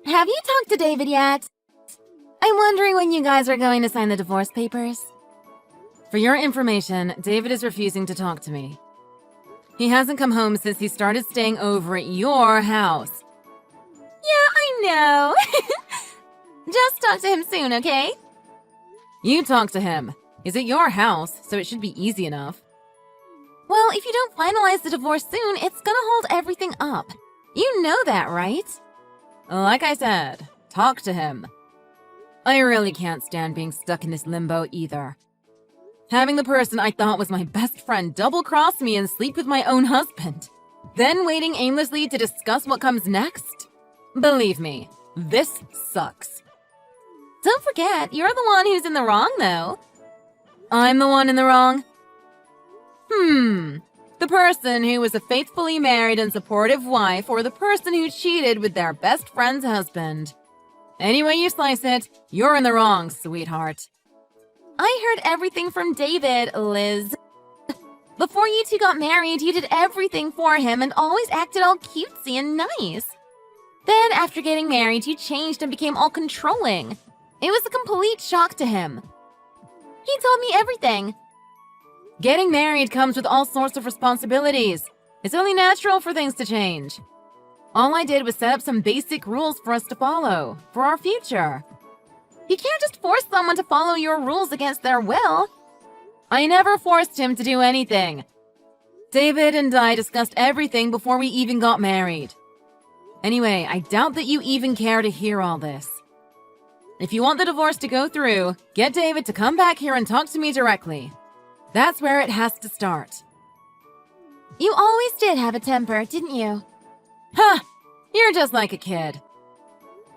Have you talked to David yet? I'm wondering when you guys are going to sign the divorce papers. For your information, David is refusing to talk to me. He hasn't come home since he started staying over at your house. Yeah, I know. Just talk to him soon, okay? You talk to him. He's at your house, so it should be easy enough. Well, if you don't finalize the divorce soon, it's gonna hold everything up. You know that, right? Like I said, talk to him. I really can't stand being stuck in this limbo either. Having the person I thought was my best friend double-cross me and sleep with my own husband. Then waiting aimlessly to discuss what comes next? Believe me, this sucks. Don't forget, you're the one who's in the wrong, though. I'm the one in the wrong? The person who was a faithfully married and supportive wife, or the person who cheated with their best friend's husband. Any way you slice it, you're in the wrong, sweetheart. I heard everything from David, Liz. Before you two got married, you did everything for him and always acted all cutesy and nice. Then, after getting married, you changed and became all controlling. It was a complete shock to him. He told me everything. Getting married comes with all sorts of responsibilities. It's only natural for things to change. All I did was set up some basic rules for us to follow, for our future. You can't just force someone to follow your rules against their will. I never forced him to do anything. David and I discussed everything before we even got married. Anyway, I doubt that you even care to hear all this. If you want the divorce to go through, get David to come back here and talk to me directly. That's where it has to start. You always did have a temper, didn't you? Ha! You're just like a kid.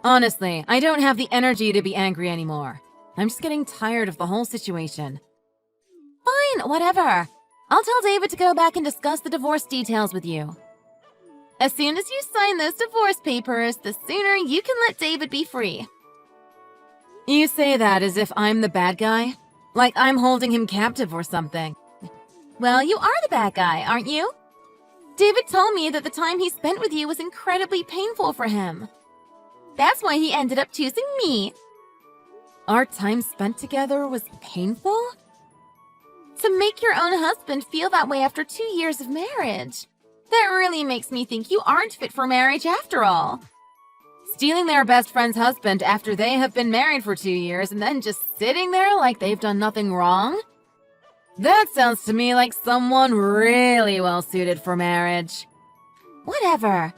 Honestly, I don't have the energy to be angry anymore. I'm just getting tired of the whole situation. Fine, whatever. I'll tell David to go back and discuss the divorce details with you. As soon as you sign those divorce papers, the sooner you can let David be free. You say that as if I'm the bad guy? Like I'm holding him captive or something. Well, you are the bad guy, aren't you? David told me that the time he spent with you was incredibly painful for him. That's why he ended up choosing me. Our time spent together was painful? To make your own husband feel that way after 2 years of marriage. That really makes me think you aren't fit for marriage after all. Stealing their best friend's husband after they have been married for 2 years and then just sitting there like they've done nothing wrong? That sounds to me like someone really well suited for marriage. Whatever. At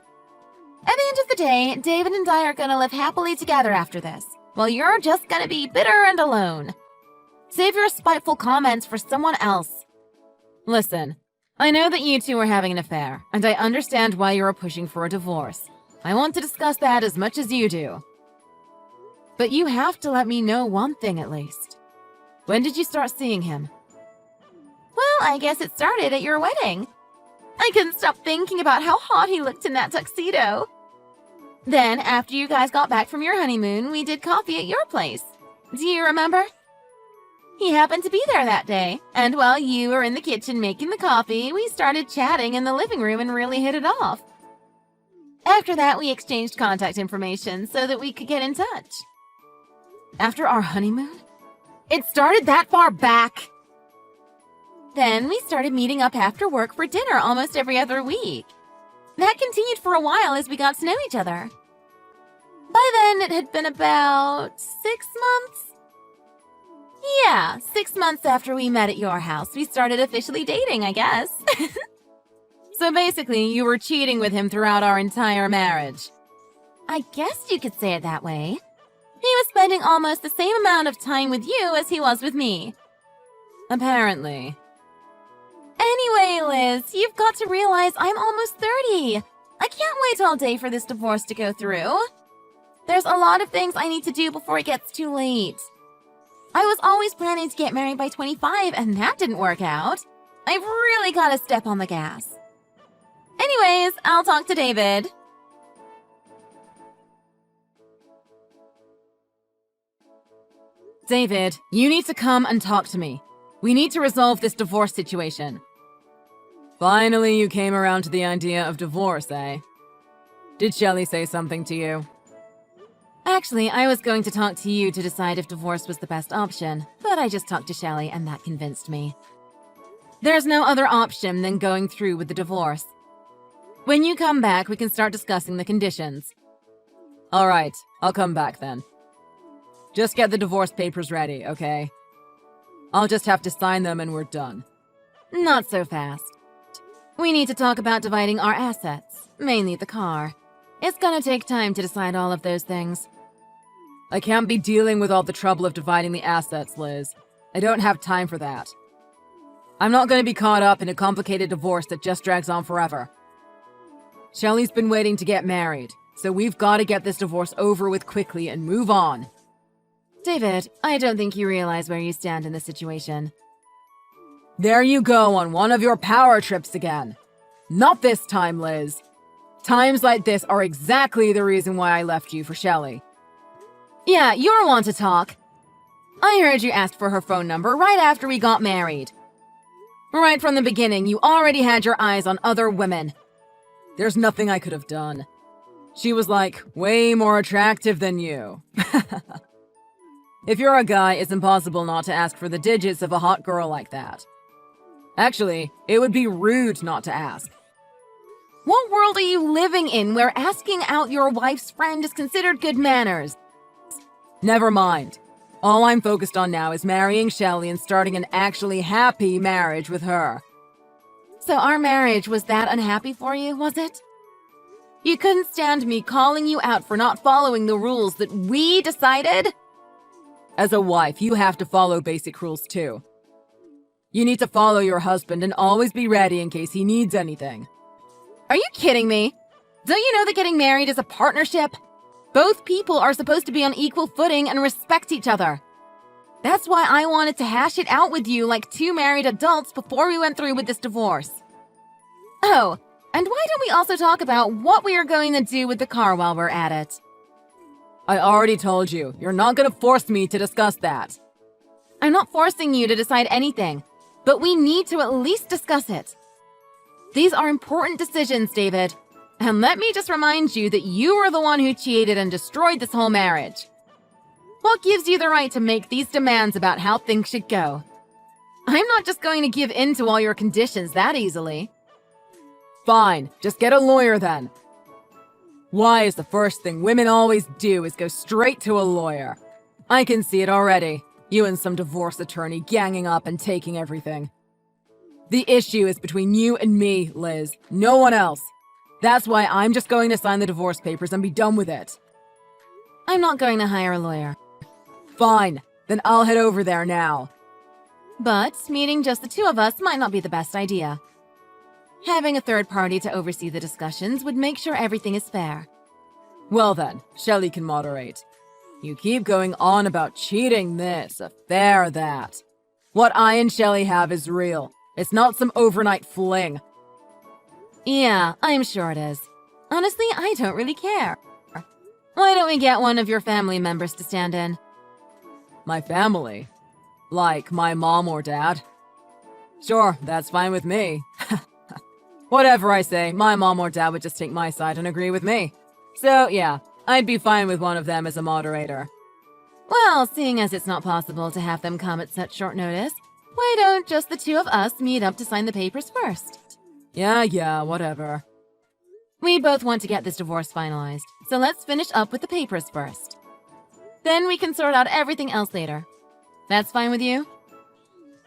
the end of the day, David and I are gonna live happily together after this, while you're just gonna be bitter and alone. Save your spiteful comments for someone else. Listen, I know that you two are having an affair, and I understand why you are pushing for a divorce. I want to discuss that as much as you do. But you have to let me know one thing at least. When did you start seeing him? Well, I guess it started at your wedding. I couldn't stop thinking about how hot he looked in that tuxedo. Then, after you guys got back from your honeymoon, we did coffee at your place. Do you remember? He happened to be there that day, and while you were in the kitchen making the coffee, we started chatting in the living room and really hit it off. After that, we exchanged contact information so that we could get in touch. After our honeymoon? It started that far back! Then we started meeting up after work for dinner almost every other week. That continued for a while as we got to know each other. By then, it had been about 6 months. Yeah, 6 months after we met at your house, we started officially dating, I guess. So basically, you were cheating with him throughout our entire marriage. I guess you could say it that way. He was spending almost the same amount of time with you as he was with me. Apparently. Anyway, Liz, you've got to realize I'm almost 30. I can't wait all day for this divorce to go through. There's a lot of things I need to do before it gets too late. I was always planning to get married by 25, and that didn't work out. I've really got to step on the gas. Anyways, I'll talk to David. David, you need to come and talk to me. We need to resolve this divorce situation. Finally, you came around to the idea of divorce, eh? Did Shelley say something to you? Actually, I was going to talk to you to decide if divorce was the best option, but I just talked to Shelley and that convinced me. There's no other option than going through with the divorce. When you come back, we can start discussing the conditions. All right, I'll come back then. Just get the divorce papers ready, okay? I'll just have to sign them and we're done. Not so fast. We need to talk about dividing our assets, mainly the car. It's gonna take time to decide all of those things. I can't be dealing with all the trouble of dividing the assets, Liz. I don't have time for that. I'm not gonna be caught up in a complicated divorce that just drags on forever. Shelley's been waiting to get married, so we've gotta get this divorce over with quickly and move on. David, I don't think you realize where you stand in this situation. There you go on one of your power trips again. Not this time, Liz. Times like this are exactly the reason why I left you for Shelley. Yeah, you're one to talk. I heard you asked for her phone number right after we got married. Right from the beginning, you already had your eyes on other women. There's nothing I could have done. She was, like, way more attractive than you. If you're a guy, it's impossible not to ask for the digits of a hot girl like that. Actually, it would be rude not to ask. What world are you living in where asking out your wife's friend is considered good manners? Never mind. All I'm focused on now is marrying Shelley and starting an actually happy marriage with her. So our marriage was that unhappy for you, was it? You couldn't stand me calling you out for not following the rules that we decided? As a wife, you have to follow basic rules too. You need to follow your husband and always be ready in case he needs anything. Are you kidding me? Don't you know that getting married is a partnership? Both people are supposed to be on equal footing and respect each other. That's why I wanted to hash it out with you like two married adults before we went through with this divorce. Oh, and why don't we also talk about what we are going to do with the car while we're at it? I already told you, you're not going to force me to discuss that. I'm not forcing you to decide anything, but we need to at least discuss it. These are important decisions, David. And let me just remind you that you were the one who cheated and destroyed this whole marriage. What gives you the right to make these demands about how things should go? I'm not just going to give in to all your conditions that easily. Fine, just get a lawyer then. Why is the first thing women always do is go straight to a lawyer? I can see it already. You and some divorce attorney ganging up and taking everything. The issue is between you and me, Liz. No one else. That's why I'm just going to sign the divorce papers and be done with it. I'm not going to hire a lawyer. Fine, then I'll head over there now. But meeting just the two of us might not be the best idea. Having a third party to oversee the discussions would make sure everything is fair. Well then, Shelley can moderate. You keep going on about cheating this, affair that. What I and Shelley have is real. It's not some overnight fling. Yeah, I'm sure it is. Honestly, I don't really care. Why don't we get one of your family members to stand in? My family? Like my mom or dad? Sure, that's fine with me. Whatever I say, my mom or dad would just take my side and agree with me. So, yeah, I'd be fine with one of them as a moderator. Well, seeing as it's not possible to have them come at such short notice, why don't just the two of us meet up to sign the papers first? Yeah, whatever. We both want to get this divorce finalized, so let's finish up with the papers first. Then we can sort out everything else later. That's fine with you?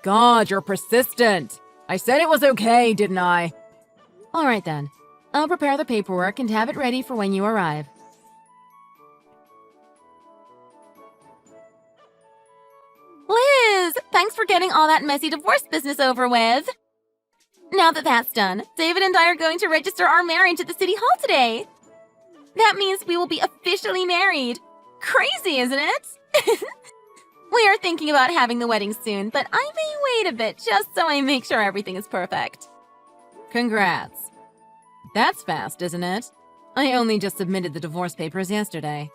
God, you're persistent. I said it was okay, didn't I? All right then. I'll prepare the paperwork and have it ready for when you arrive. Liz, thanks for getting all that messy divorce business over with. Now that that's done, David and I are going to register our marriage at the city hall today. That means we will be officially married. Crazy, isn't it? We are thinking about having the wedding soon, but I may wait a bit just so I make sure everything is perfect. Congrats. That's fast, isn't it? I only just submitted the divorce papers yesterday.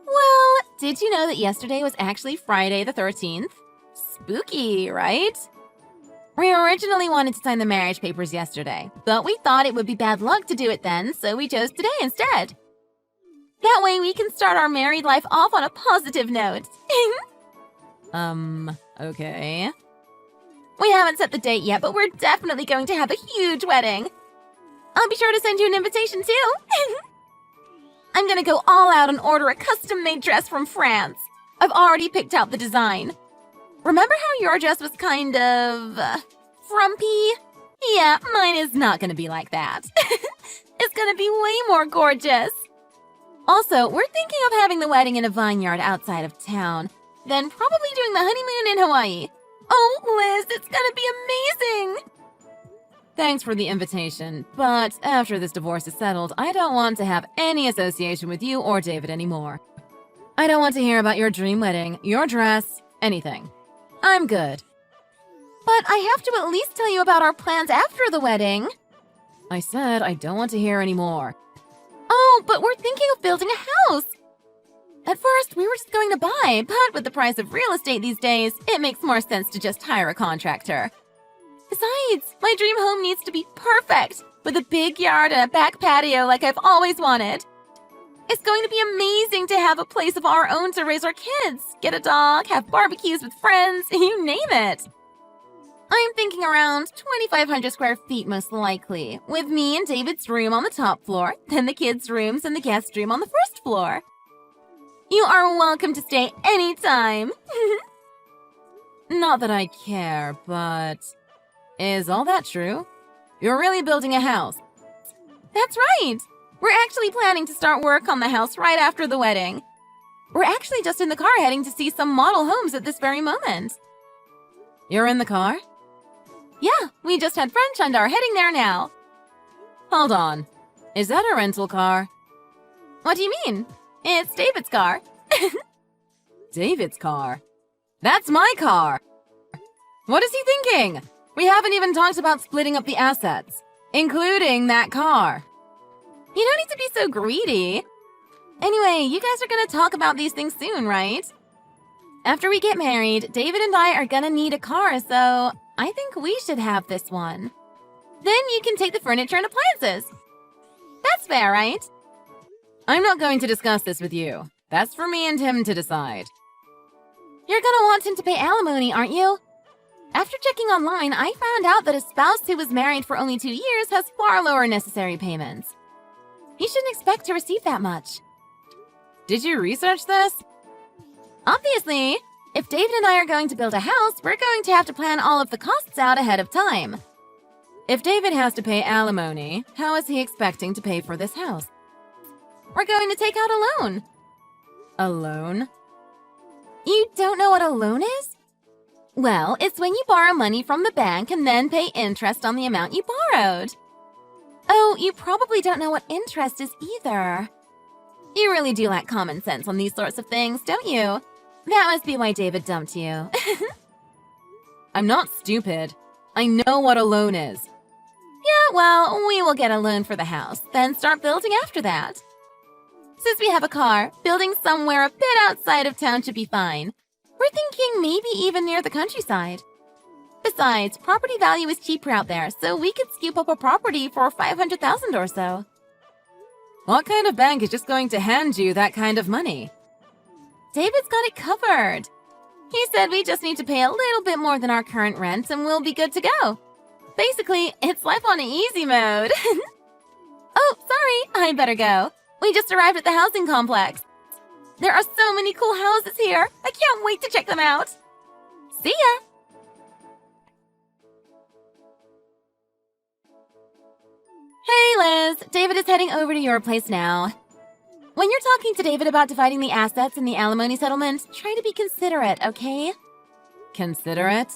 Well, did you know that yesterday was actually Friday the 13th? Spooky, right? We originally wanted to sign the marriage papers yesterday, but we thought it would be bad luck to do it then, so we chose today instead. That way we can start our married life off on a positive note. Okay. We haven't set the date yet, but we're definitely going to have a huge wedding. I'll be sure to send you an invitation too. I'm gonna go all out and order a custom-made dress from France. I've already picked out the design. Remember how your dress was kind of... frumpy? Yeah, mine is not gonna be like that. It's gonna be way more gorgeous. Also, we're thinking of having the wedding in a vineyard outside of town, then probably doing the honeymoon in Hawaii. Oh, Liz, it's gonna be amazing! Thanks for the invitation, but after this divorce is settled, I don't want to have any association with you or David anymore. I don't want to hear about your dream wedding, your dress, anything. I'm good. But I have to at least tell you about our plans after the wedding. I said I don't want to hear any more. Oh, but we're thinking of building a house. At first, we were just going to buy, but with the price of real estate these days, it makes more sense to just hire a contractor. Besides, my dream home needs to be perfect, with a big yard and a back patio like I've always wanted. It's going to be amazing to have a place of our own to raise our kids, get a dog, have barbecues with friends, you name it. I'm thinking around 2,500 square feet most likely, with me and David's room on the top floor, then the kids' rooms and the guest room on the first floor. You are welcome to stay anytime. Not that I care, but... Is all that true? You're really building a house? That's right! We're actually planning to start work on the house right after the wedding. We're actually just in the car heading to see some model homes at this very moment. You're in the car? Yeah, we just had brunch and are heading there now. Hold on. Is that a rental car? What do you mean? It's David's car. David's car? That's my car! What is he thinking? We haven't even talked about splitting up the assets, including that car. You don't need to be so greedy. Anyway, you guys are gonna talk about these things soon, right? After we get married, David and I are gonna need a car, so I think we should have this one. Then you can take the furniture and appliances. That's fair, right? I'm not going to discuss this with you. That's for me and him to decide. You're gonna want him to pay alimony, aren't you? After checking online, I found out that a spouse who was married for only 2 years has far lower necessary payments. He shouldn't expect to receive that much. Did you research this? Obviously, if David and I are going to build a house, we're going to have to plan all of the costs out ahead of time. If David has to pay alimony, how is he expecting to pay for this house? We're going to take out a loan. A loan? You don't know what a loan is? Well, it's when you borrow money from the bank and then pay interest on the amount you borrowed. Oh, you probably don't know what interest is either. You really do lack common sense on these sorts of things, don't you? That must be why David dumped you. I'm not stupid. I know what a loan is. Yeah, well, we will get a loan for the house, then start building after that. Since we have a car, building somewhere a bit outside of town should be fine. We're thinking maybe even near the countryside. Besides, property value is cheaper out there, so we could scoop up a property for $500,000 or so. What kind of bank is just going to hand you that kind of money? David's got it covered. He said we just need to pay a little bit more than our current rent and we'll be good to go. Basically, it's life on easy mode. Oh, sorry, I better go. We just arrived at the housing complex. There are so many cool houses here. I can't wait to check them out. See ya! Hey, Liz. David is heading over to your place now. When you're talking to David about dividing the assets in the alimony settlement, try to be considerate, okay? Considerate?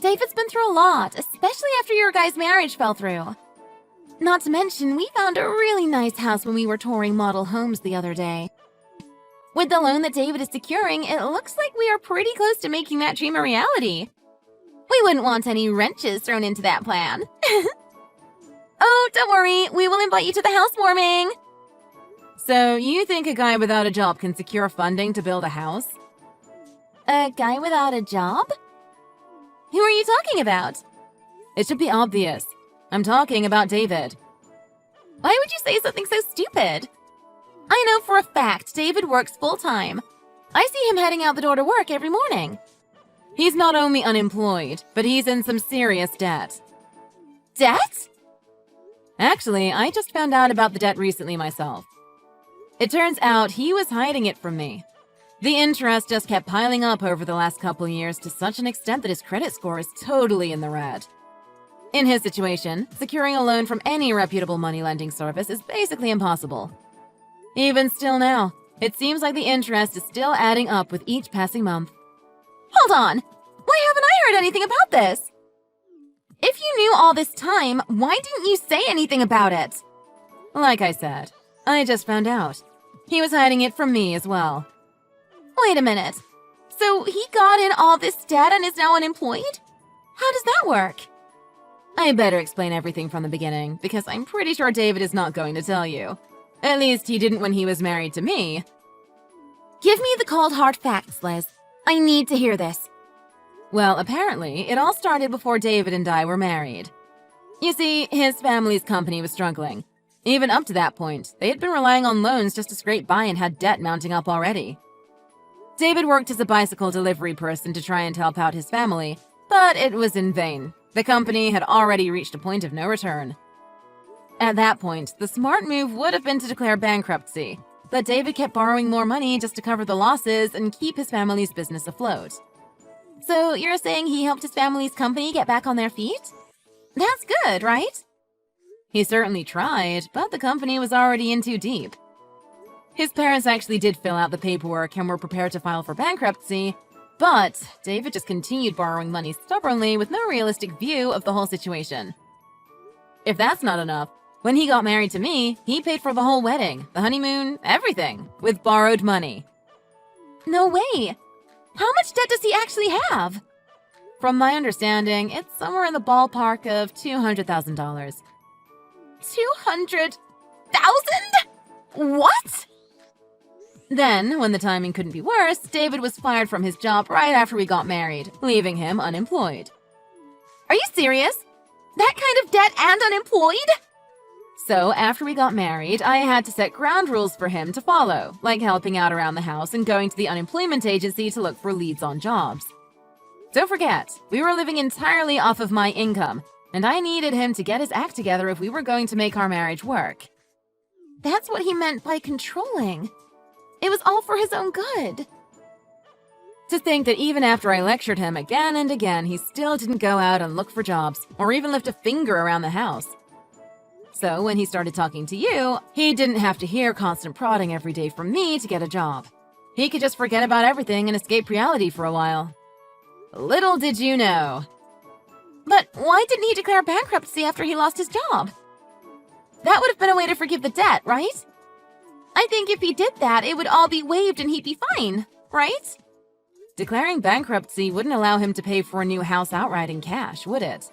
David's been through a lot, especially after your guys' marriage fell through. Not to mention, we found a really nice house when we were touring model homes the other day. With the loan that David is securing, it looks like we are pretty close to making that dream a reality. We wouldn't want any wrenches thrown into that plan. Oh, don't worry, we will invite you to the housewarming. So, you think a guy without a job can secure funding to build a house? A guy without a job? Who are you talking about? It should be obvious. I'm talking about David. Why would you say something so stupid? I know for a fact David works full-time. I see him heading out the door to work every morning. He's not only unemployed, but he's in some serious debt. Debt? Actually, I just found out about the debt recently myself. It turns out he was hiding it from me. The interest just kept piling up over the last couple years to such an extent that his credit score is totally in the red. In his situation, securing a loan from any reputable money lending service is basically impossible. Even still now, it seems like the interest is still adding up with each passing month. Hold on! Why haven't I heard anything about this? If you knew all this time, why didn't you say anything about it? Like I said, I just found out. He was hiding it from me as well. Wait a minute. So he got in all this debt and is now unemployed? How does that work? I better explain everything from the beginning, because I'm pretty sure David is not going to tell you. At least he didn't when he was married to me. Give me the cold hard facts, Liz. I need to hear this. Well, apparently, it all started before David and I were married. You see, his family's company was struggling. Even up to that point, they had been relying on loans just to scrape by and had debt mounting up already. David worked as a bicycle delivery person to try and help out his family, but it was in vain. The company had already reached a point of no return. At that point, the smart move would have been to declare bankruptcy, but David kept borrowing more money just to cover the losses and keep his family's business afloat. So you're saying he helped his family's company get back on their feet? That's good, right? He certainly tried, but the company was already in too deep. His parents actually did fill out the paperwork and were prepared to file for bankruptcy, but David just continued borrowing money stubbornly with no realistic view of the whole situation. If that's not enough, when he got married to me, he paid for the whole wedding, the honeymoon, everything, with borrowed money. No way! How much debt does he actually have? From my understanding, it's somewhere in the ballpark of $200,000. 200,000? What? Then, when the timing couldn't be worse, David was fired from his job right after we got married, leaving him unemployed. Are you serious? That kind of debt and unemployed? So, after we got married, I had to set ground rules for him to follow, like helping out around the house and going to the unemployment agency to look for leads on jobs. Don't forget, we were living entirely off of my income, and I needed him to get his act together if we were going to make our marriage work. That's what he meant by controlling. It was all for his own good. To think that even after I lectured him again and again, he still didn't go out and look for jobs, or even lift a finger around the house. So when he started talking to you, he didn't have to hear constant prodding every day from me to get a job. He could just forget about everything and escape reality for a while. Little did you know. But why didn't he declare bankruptcy after he lost his job? That would have been a way to forgive the debt, right? I think if he did that, it would all be waived and he'd be fine, right? Declaring bankruptcy wouldn't allow him to pay for a new house outright in cash, would it?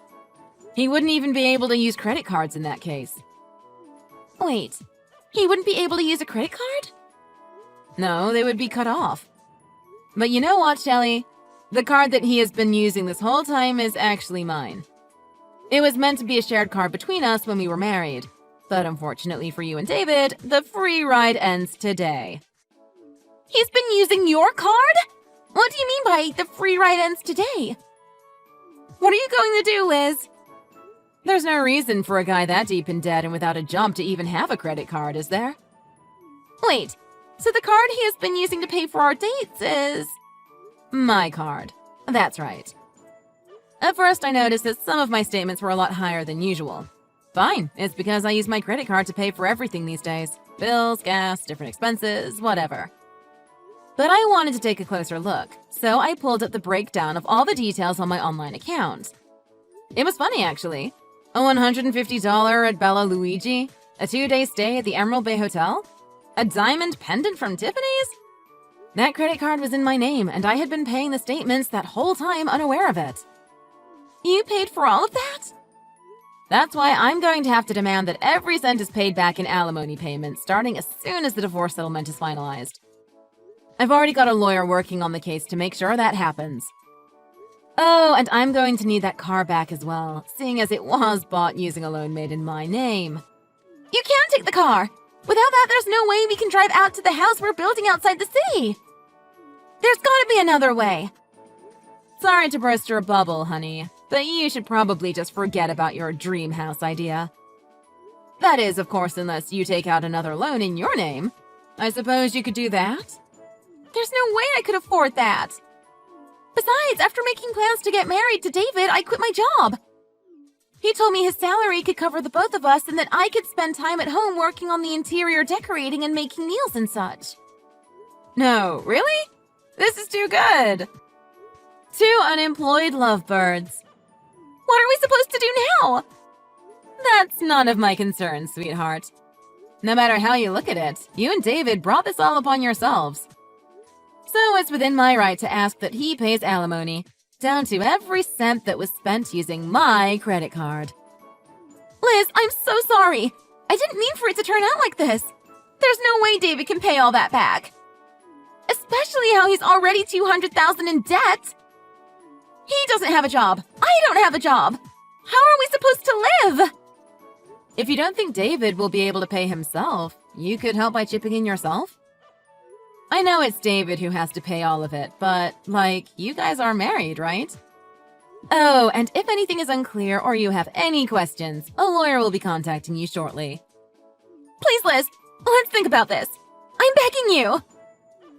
He wouldn't even be able to use credit cards in that case. Wait, he wouldn't be able to use a credit card? No, they would be cut off. But you know what, Shelley? The card that he has been using this whole time is actually mine. It was meant to be a shared card between us when we were married. But unfortunately for you and David, the free ride ends today. He's been using your card? What do you mean by the free ride ends today? What are you going to do, Liz? There's no reason for a guy that deep in debt and without a job to even have a credit card, is there? Wait, so the card he has been using to pay for our dates is... my card. That's right. At first I noticed that some of my statements were a lot higher than usual. Fine, it's because I use my credit card to pay for everything these days. Bills, gas, different expenses, whatever. But I wanted to take a closer look, so I pulled up the breakdown of all the details on my online account. It was funny, actually. A $150 at Bella Luigi, a 2-day stay at the Emerald Bay Hotel, a diamond pendant from Tiffany's. That credit card was in my name, and I had been paying the statements that whole time unaware of it. You paid for all of that? That's why I'm going to have to demand that every cent is paid back in alimony payments starting as soon as the divorce settlement is finalized. I've already got a lawyer working on the case to make sure that happens. Oh, and I'm going to need that car back as well, seeing as it was bought using a loan made in my name. You can take the car! Without that, there's no way we can drive out to the house we're building outside the city. There's gotta be another way. Sorry to burst your bubble, honey, but you should probably just forget about your dream house idea. That is, of course, unless you take out another loan in your name. I suppose you could do that? There's no way I could afford that. Besides, after making plans to get married to David, I quit my job. He told me his salary could cover the both of us and that I could spend time at home working on the interior decorating and making meals and such. No, really? This is too good. Two unemployed lovebirds. What are we supposed to do now? That's none of my concern, sweetheart. No matter how you look at it, you and David brought this all upon yourselves. So it's within my right to ask that he pays alimony, down to every cent that was spent using my credit card. Liz, I'm so sorry. I didn't mean for it to turn out like this. There's no way David can pay all that back. Especially how he's already $200,000 in debt. He doesn't have a job. I don't have a job. How are we supposed to live? If you don't think David will be able to pay himself, you could help by chipping in yourself. I know it's David who has to pay all of it, but, you guys are married, right? Oh, and if anything is unclear or you have any questions, a lawyer will be contacting you shortly. Please, Liz, let's think about this. I'm begging you.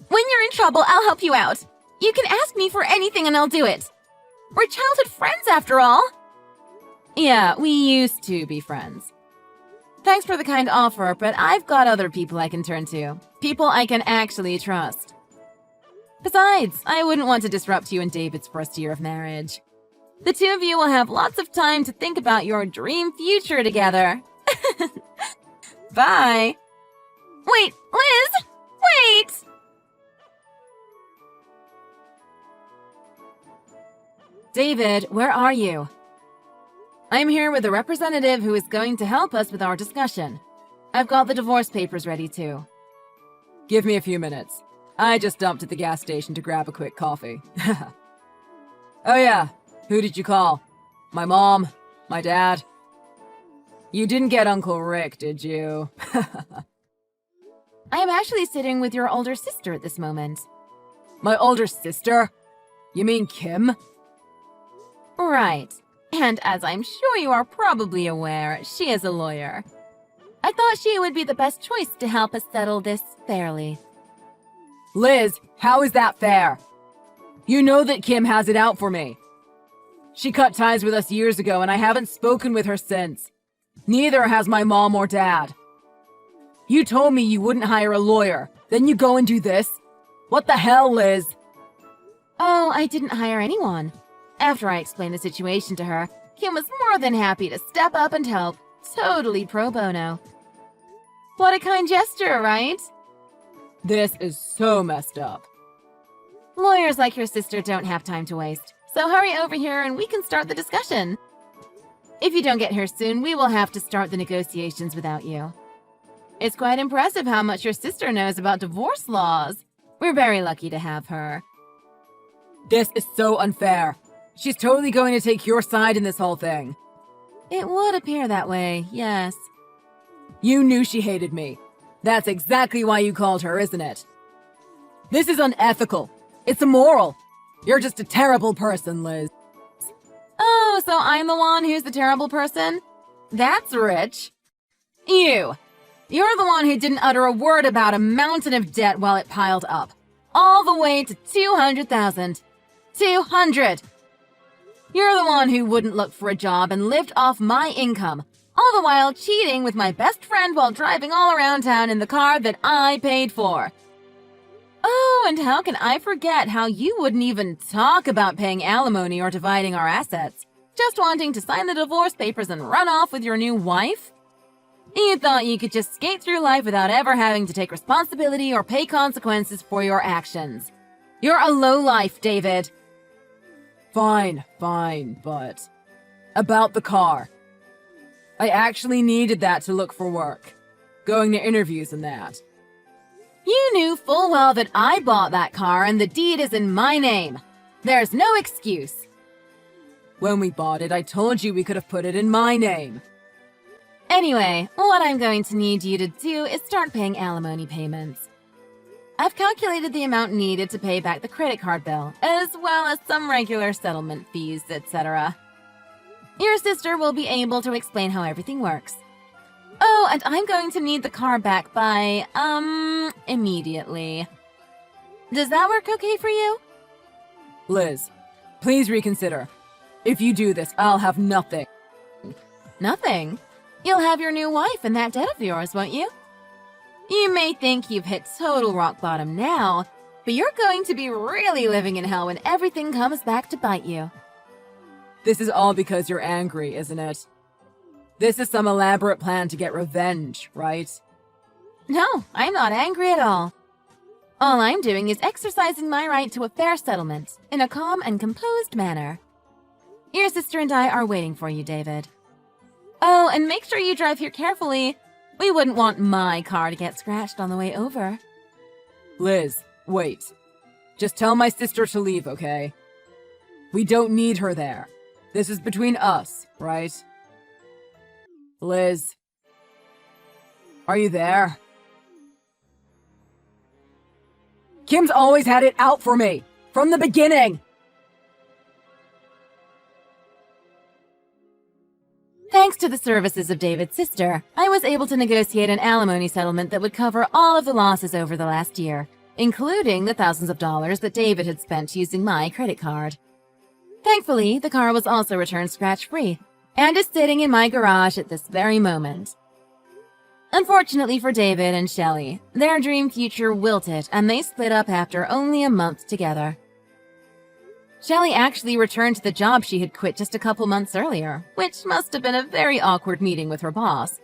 When you're in trouble, I'll help you out. You can ask me for anything and I'll do it. We're childhood friends, after all. Yeah, we used to be friends. Thanks for the kind offer, but I've got other people I can turn to. People I can actually trust. Besides, I wouldn't want to disrupt you and David's first year of marriage. The two of you will have lots of time to think about your dream future together. Bye. Wait, Liz! Wait! David, where are you? I'm here with a representative who is going to help us with our discussion. I've got the divorce papers ready too. Give me a few minutes. I just dumped at the gas station to grab a quick coffee. Oh yeah, who did you call? My mom? My dad? You didn't get Uncle Rick, did you? I am actually sitting with your older sister at this moment. My older sister? You mean Kim? Right. And as I'm sure you are probably aware, she is a lawyer. I thought she would be the best choice to help us settle this fairly. Liz, how is that fair? You know that Kim has it out for me. She cut ties with us years ago and I haven't spoken with her since. Neither has my mom or dad. You told me you wouldn't hire a lawyer, then you go and do this? What the hell, Liz? Oh, I didn't hire anyone. After I explained the situation to her, Kim was more than happy to step up and help, totally pro bono. What a kind gesture, right? This is so messed up. Lawyers like your sister don't have time to waste, so hurry over here and we can start the discussion. If you don't get here soon, we will have to start the negotiations without you. It's quite impressive how much your sister knows about divorce laws. We're very lucky to have her. This is so unfair. She's totally going to take your side in this whole thing. It would appear that way, yes. You knew she hated me. That's exactly why you called her, isn't it? This is unethical. It's immoral. You're just a terrible person, Liz. Oh, so I'm the one who's the terrible person? That's rich. You're the one who didn't utter a word about a mountain of debt while it piled up. All the way to 200,000. 200! You're the one who wouldn't look for a job and lived off my income, all the while cheating with my best friend while driving all around town in the car that I paid for. Oh, and how can I forget how you wouldn't even talk about paying alimony or dividing our assets, just wanting to sign the divorce papers and run off with your new wife? You thought you could just skate through life without ever having to take responsibility or pay consequences for your actions. You're a lowlife, David. Fine, but... About the car. I actually needed that to look for work. Going to interviews and that. You knew full well that I bought that car and the deed is in my name. There's no excuse. When we bought it, I told you we could have put it in my name. Anyway, what I'm going to need you to do is start paying alimony payments. I've calculated the amount needed to pay back the credit card bill, as well as some regular settlement fees, etc. Your sister will be able to explain how everything works. Oh, and I'm going to need the car back by, immediately. Does that work okay for you? Liz, please reconsider. If you do this, I'll have nothing. Nothing? You'll have your new wife and that debt of yours, won't you? You may think you've hit total rock bottom now, but you're going to be really living in hell when everything comes back to bite you. This is all because you're angry, isn't it? This is some elaborate plan to get revenge, right? No, I'm not angry at all. All I'm doing is exercising my right to a fair settlement in a calm and composed manner. Your sister and I are waiting for you, David. Oh, and make sure you drive here carefully. We wouldn't want my car to get scratched on the way over. Liz, wait. Just tell my sister to leave, okay? We don't need her there. This is between us, right? Liz. Are you there? Kim's always had it out for me. From the beginning. Thanks to the services of David's sister, I was able to negotiate an alimony settlement that would cover all of the losses over the last year, including the thousands of dollars that David had spent using my credit card. Thankfully, the car was also returned scratch-free, and is sitting in my garage at this very moment. Unfortunately for David and Shelley, their dream future wilted and they split up after only a month together. Shelley actually returned to the job she had quit just a couple months earlier, which must have been a very awkward meeting with her boss.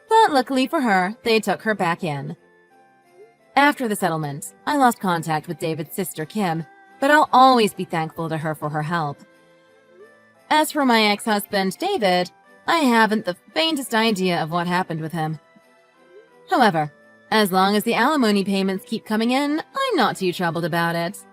But luckily for her, they took her back in. After the settlement, I lost contact with David's sister Kim, but I'll always be thankful to her for her help. As for my ex-husband, David, I haven't the faintest idea of what happened with him. However, as long as the alimony payments keep coming in, I'm not too troubled about it.